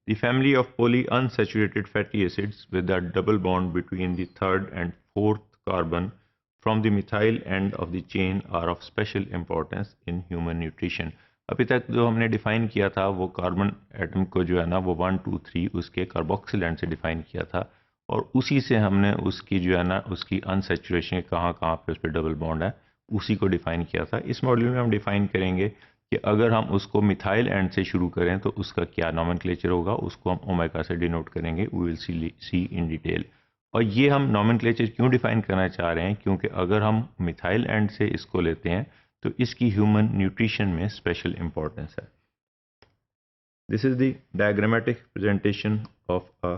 The family of polyunsaturated fatty acids with a double bond between the third and fourth carbon from the methyl end of the chain are of special importance in human nutrition. अभी तक जो हमने define किया था वो carbon atom को जो है ना वो 1 2 3 उसके कार्बोक्सिल एंड से डिफाइन किया था और उसी से हमने उसकी जो है ना उसकी अनसेचुरेशन कहाँ कहाँ पे उस पर डबल बॉन्ड है उसी को डिफाइन किया था। इस मॉड्यूल में हम डिफाइन करेंगे कि अगर हम उसको मिथाइल एंड से शुरू करें तो उसका क्या नॉमेनक्लेचर होगा, उसको हम ओमेगा से डिनोट करेंगे। We will see in detail. और ये हम नॉमेनक्लेचर क्यों डिफाइन करना चाह रहे हैं, क्योंकि अगर हम मिथाइल एंड से इसको लेते हैं तो इसकी ह्यूमन न्यूट्रिशन में स्पेशल इंपॉर्टेंस है। This is the diagrammatic presentation of a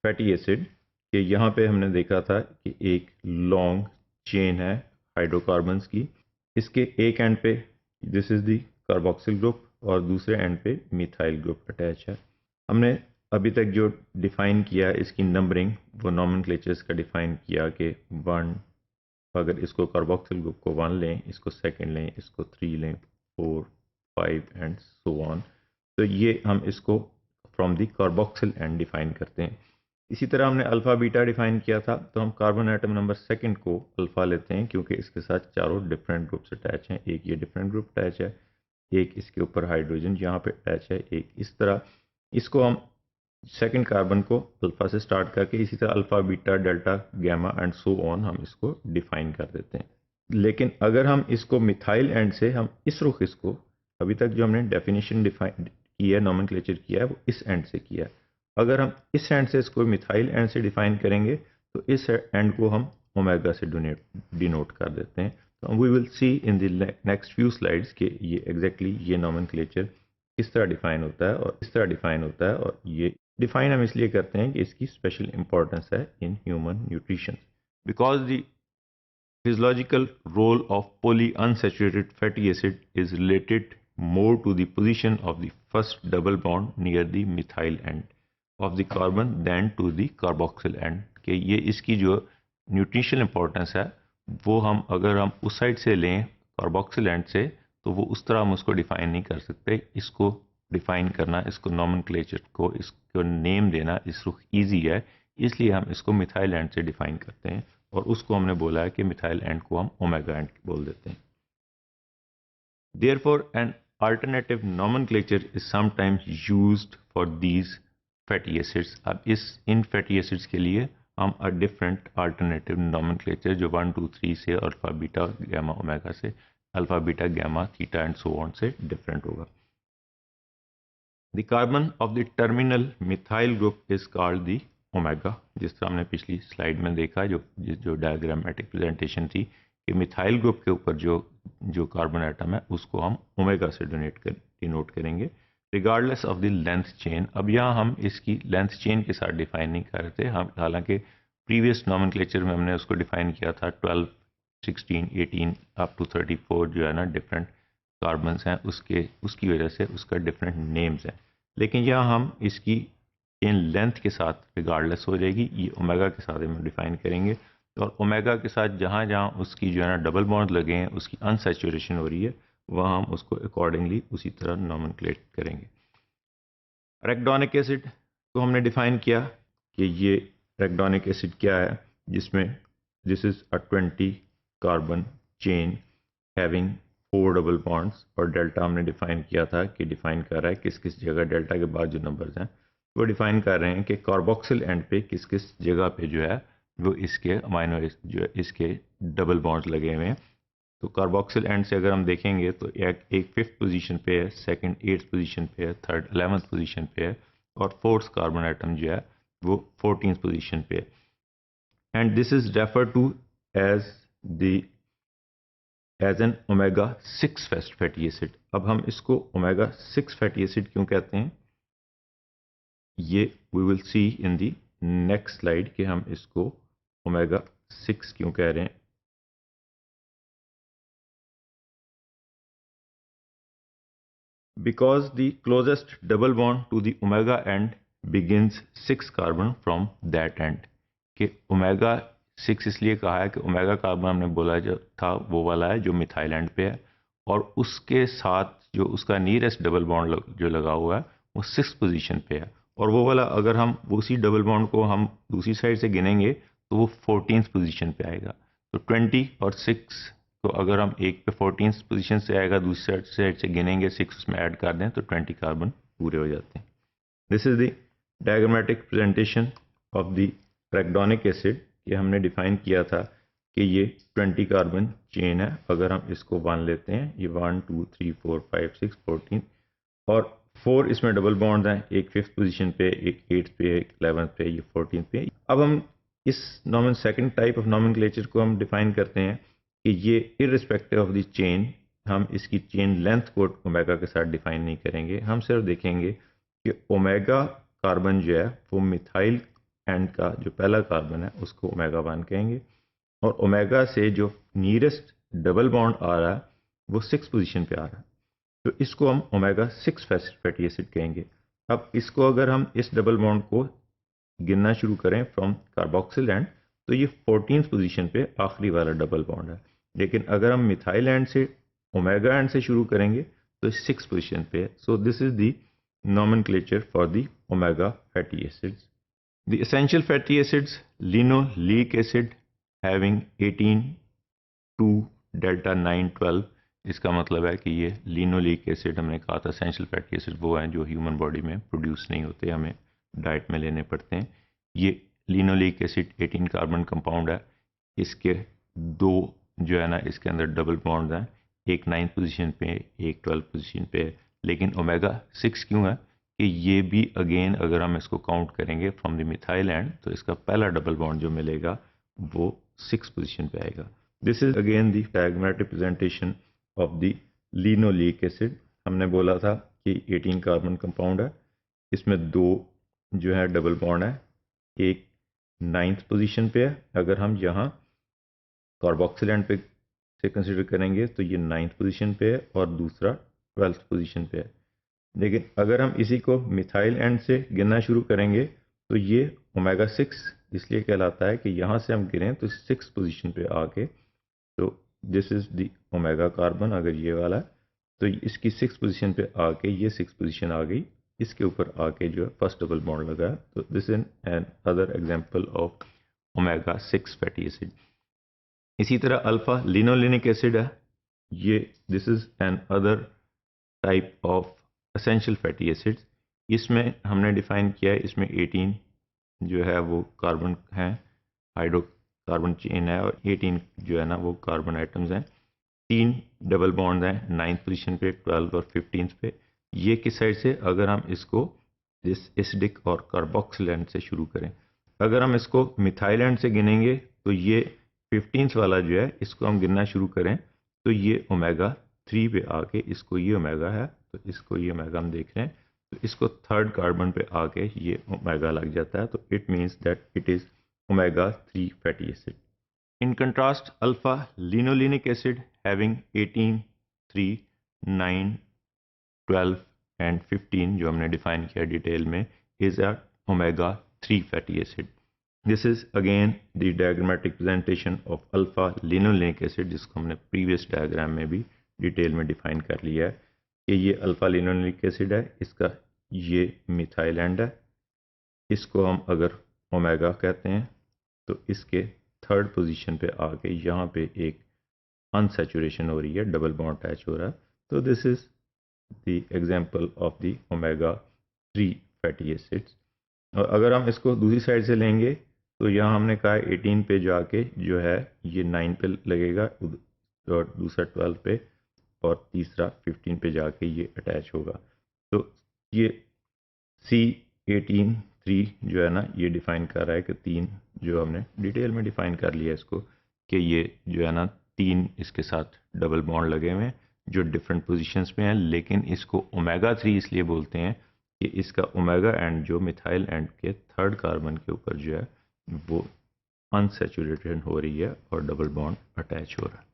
fatty acid कि यहाँ पे हमने देखा था कि एक लॉन्ग चेन है हाइड्रोकार्बन्स की, इसके एक एंड पे this is the carboxyl group और दूसरे एंड पे मिथाइल ग्रुप अटैच है। हमने अभी तक जो डिफाइन किया इसकी नंबरिंग वो नॉमेनक्लेचर्स का डिफाइन किया कि 1, अगर इसको कार्बोक्सिल ग्रुप को 1 लें, इसको सेकंड लें, इसको 3 लें, 4 5 एंड सो ऑन। तो ये हम इसको from the carboxyl and define करते हैं। इसी तरह हमने अल्फ़ा बीटा डिफाइन किया था, तो हम कार्बन एटम नंबर सेकंड को अल्फ़ा लेते हैं क्योंकि इसके साथ चारों डिफरेंट ग्रुप्स अटैच हैं। एक ये डिफरेंट ग्रुप अटैच है, एक इसके ऊपर हाइड्रोजन यहाँ पे अटैच है, एक इस तरह। इसको हम सेकंड कार्बन को अल्फ़ा से स्टार्ट करके इसी तरह alpha beta delta gamma and so on हम इसको डिफाइन कर देते हैं। लेकिन अगर हम इसको मिथाइल एंड से हम इस रुख इसको अभी तक जो हमने डेफिनेशन डिफाइन की है, नॉमेनक्लेचर किया है, वो इस एंड से किया है। अगर हम इस एंड से इसको मिथाइल एंड से डिफाइन करेंगे तो इस एंड को हम ओमेगा से डिनोट कर देते हैं। तो we will see in the next few slides कि ये एग्जैक्टली ये नॉमेनक्लेचर किस तरह डिफाइन होता है और इस तरह डिफाइन होता है। और ये डिफाइन हम इसलिए करते हैं कि इसकी स्पेशल इंपॉर्टेंस है in human nutrition, because the physiological role of polyunsaturated fatty acid is related more to the position of the first double bond near the methyl end of the carbon than to the carboxyl end। कि ये इसकी जो nutritional importance है वो हम अगर हम उस साइड से लें कार्बोक्सिल एंड से तो वो उस तरह हम उसको डिफाइन नहीं कर सकते। इसको डिफाइन करना, इसको नॉमेनक्लेचर को, इसको नेम देना इस रुख ईजी है, इसलिए हम इसको मिथाइल एंड से डिफाइन करते हैं और उसको हमने बोला है कि मिथाइल एंड को हम ओमेगा एंड बोल देते हैं। Therefore, an alternative nomenclature is sometimes used for these fatty acids। अब इन fatty acids के लिए हम a different alternative nomenclature जो 1 2 3 से अल्फा बीटा गामा ओमेगा से alpha beta gamma theta and so on से डिफरेंट होगा। The carbon of the terminal methyl group is called the omega। जिस तरह हमने पिछली स्लाइड में देखा, जो डायग्रामेटिक प्रेजेंटेशन थी कि मिथाइल ग्रुप के ऊपर जो कार्बन एटम है उसको हम ओमेगा से डिनोट करेंगे regardless of the length chain. अब यहाँ हम इसकी लेंथ चेन के साथ डिफाइन नहीं कर रहे थे हम, हालांकि प्रीवियस नॉमेनक्लेचर में हमने उसको डिफाइन किया था 12 16 18 अप टू 34 जो है ना डिफरेंट कार्बन्स हैं, उसकी वजह से उसका डिफरेंट नेम्स हैं। लेकिन यहाँ हम इसकी इन लेंथ के साथ रिगार्डलेस हो जाएगी, ये ओमेगा के साथ हम डिफाइन करेंगे। और ओमेगा के साथ जहाँ जहाँ उसकी जो है ना डबल बॉन्ड लगे हैं, उसकी अनसैचुरेशन हो रही है, वहाँ हम उसको अकॉर्डिंगली उसी तरह नॉमेनक्लेट करेंगे। रेक्डोनिक एसिड को हमने डिफाइन किया कि ये रेक्डोनिक एसिड क्या है, जिसमें this is a 20 carbon chain having 4 double bonds और डेल्टा हमने डिफाइन किया था कि डिफाइन कर रहा है किस किस जगह डेल्टा के बाद जो नंबर्स हैं वो डिफाइन कर रहे हैं कि कार्बोक्सिल एंड पे किस किस जगह पे जो है वो इसके अमाइनो जो है इसके डबल बॉन्ड्स लगे हुए हैं। तो कार्बोक्सिल एंड से अगर हम देखेंगे तो एक 5th पोजीशन पे है, सेकंड 8th पोजीशन पे है, थर्ड 11th पोजीशन पे है और 4th कार्बन एटम जो है वो 14th पोजीशन पे है। And this is refer to as an omega 6 fatty acid. अब हम इसको ओमेगा 6 फैटी एसिड क्यों कहते हैं, ये we will see in the next slide कि हम इसको ओमेगा 6 क्यों कह रहे हैं। Because the closest double bond to the omega end begins 6 carbon from that end। कि ओमेगा 6 इसलिए कहा है कि ओमेगा कार्बन हमने बोला जो था वो वाला है जो मिथाइल एंड पे है और उसके साथ जो उसका नियरेस्ट डबल बॉन्ड जो लगा हुआ है वो 6th पोजीशन पे है और वो वाला अगर हम उसी डबल बॉन्ड को हम दूसरी साइड से गिनेंगे तो वो 14th पोजीशन पे आएगा। तो 20 और 6 तो अगर हम एक पे 14th पोजीशन से आएगा, दूसरी साइड से गिनेंगे 6 उसमें ऐड कर दें तो 20 कार्बन पूरे हो जाते हैं। This is the diagrammatic presentation of the arachidonic acid. ये हमने डिफाइन किया था कि ये 20 कार्बन चेन है। अगर हम इसको 1 लेते हैं, ये 1 2 3 4 5 6 14 और 4 इसमें डबल बॉन्ड हैं, एक 5th पोजीशन पे, एक 8th पे, एक 11th पे, ये 14th पे। अब हम इस सेकंड टाइप ऑफ नॉमेनक्लेचर को हम डिफाइन करते हैं कि ये इररिस्पेक्टिव ऑफ द चेन, हम इसकी चेन लेंथ को ओमेगा के साथ डिफाइन नहीं करेंगे। हम सिर्फ देखेंगे कि ओमेगा कार्बन जो है वो मिथाइल एंड का जो पहला कार्बन है उसको ओमेगा 1 कहेंगे, और ओमेगा से जो नियरेस्ट डबल बॉन्ड आ रहा है वो 6th पोजीशन पे आ रहा है, तो इसको हम ओमेगा 6 फैटी एसिड कहेंगे। अब इसको अगर हम इस डबल बॉन्ड को गिनना शुरू करें फ्रॉम कार्बोक्सिल एंड, तो ये 14th पोजीशन पे आखिरी वाला डबल बॉन्ड है। लेकिन अगर हम मिथाइल एंड से ओमेगा एंड से शुरू करेंगे तो 6th पोजीशन पे है। So this is the nomenclature for the omega fatty acids. The essential fatty acids, linoleic acid having 18 2 delta 9 12, इसका मतलब है कि ये लिनोलिक एसिड, हमने कहा था एसेंशियल फैटी एसिड वो हैं जो ह्यूमन बॉडी में प्रोड्यूस नहीं होते, हमें डाइट में लेने पड़ते हैं। ये लिनोलिक एसिड 18 कार्बन कंपाउंड है। इसके दो जो है ना इसके अंदर डबल बॉन्ड हैं, एक 9th पोजीशन पे, एक 12th पोजीशन पे। लेकिन ओमेगा 6 क्यों है कि ये भी अगेन अगर हम इसको काउंट करेंगे फ्रॉम द मिथाइल एंड, तो इसका पहला डबल बॉन्ड जो मिलेगा वो 6th पोजीशन पे आएगा। This is again the diagrammatic representation of the linoleic acid. हमने बोला था कि 18 कार्बन कंपाउंड है, इसमें दो जो है डबल बॉन्ड है, एक 9th पोजीशन पे है। अगर हम यहाँ कार्बोक्सिल एंड पे से कंसिडर करेंगे तो ये 9th पोजीशन पे है और दूसरा 12th पोजीशन पे है। लेकिन अगर हम इसी को मिथाइल एंड से गिनना शुरू करेंगे तो ये ओमेगा 6 इसलिए कहलाता है कि यहाँ से हम गिरें तो 6th पोजीशन पे आके, तो this is the omega carbon अगर ये वाला है, तो इसकी 6th पोजीशन पे आके ये 6th पोजीशन आ गई, इसके ऊपर आके जो है फर्स्ट डबल बॉन्ड लगा है। तो this is an other example of omega 6 fatty acid. इसी तरह अल्फा लिनोलेनिक एसिड है, ये this is an other type of essential fatty acids. इसमें हमने डिफाइन किया है, इसमें 18 जो है वो कार्बन हैं, हाइड्रोकार्बन चेन है, और 18 जो है ना वो कार्बन आइटम्स हैं। 3 डबल बॉन्ड हैं 9th पोजीशन पे, 12 और 15th पे। ये किस साइड से, अगर हम इसको इस एसिडिक और कार्बोक्सिल एंड से शुरू करें, अगर हम इसको मिथाइल एंड से गिनेंगे तो ये 15th वाला जो है इसको हम गिनना शुरू करें तो ये ओमेगा 3 पे आके, इसको ये ओमेगा है तो इसको ये ओमेगा हम देख रहे हैं, तो इसको 3rd कार्बन पे आके ये ओमेगा लग जाता है, तो it means that it is omega 3 fatty acid. In contrast alpha linolenic acid having 18 3 9 12 and 15 जो हमने डिफाइन किया डिटेल में, is a omega 3 fatty acid. This is again the diagrammatic presentation of alpha linolenic acid, जिसको हमने previous diagram में भी detail में define कर लिया है कि ये अल्फा लिनोलेनिक एसिड है, इसका ये मिथाइल एंड है, इसको हम अगर ओमेगा कहते हैं, तो इसके 3rd पोजीशन पे आके यहाँ पे एक अनसैचुरेशन हो रही है, डबल बॉन्ड अटैच हो रहा है, तो this is the example of the omega 3 fatty acids. और अगर हम इसको दूसरी साइड से लेंगे तो यहाँ हमने कहा 18 पे जाके जो है ये 9 पे लगेगा, और दूसरा 12 पे, और तीसरा 15 पे जाके ये अटैच होगा। तो ये C18 3 जो है ना ये डिफाइन कर रहा है कि 3 जो हमने डिटेल में डिफाइन कर लिया इसको, कि ये जो है ना 3 इसके साथ डबल बॉन्ड लगे हुए हैं जो डिफरेंट पोजीशंस में हैं, लेकिन इसको ओमेगा 3 इसलिए बोलते हैं कि इसका ओमेगा एंड जो मिथाइल एंड के 3rd कार्बन के ऊपर जो है वो अनसैचुरेटेड हो रही है और डबल बॉन्ड अटैच हो रहा है।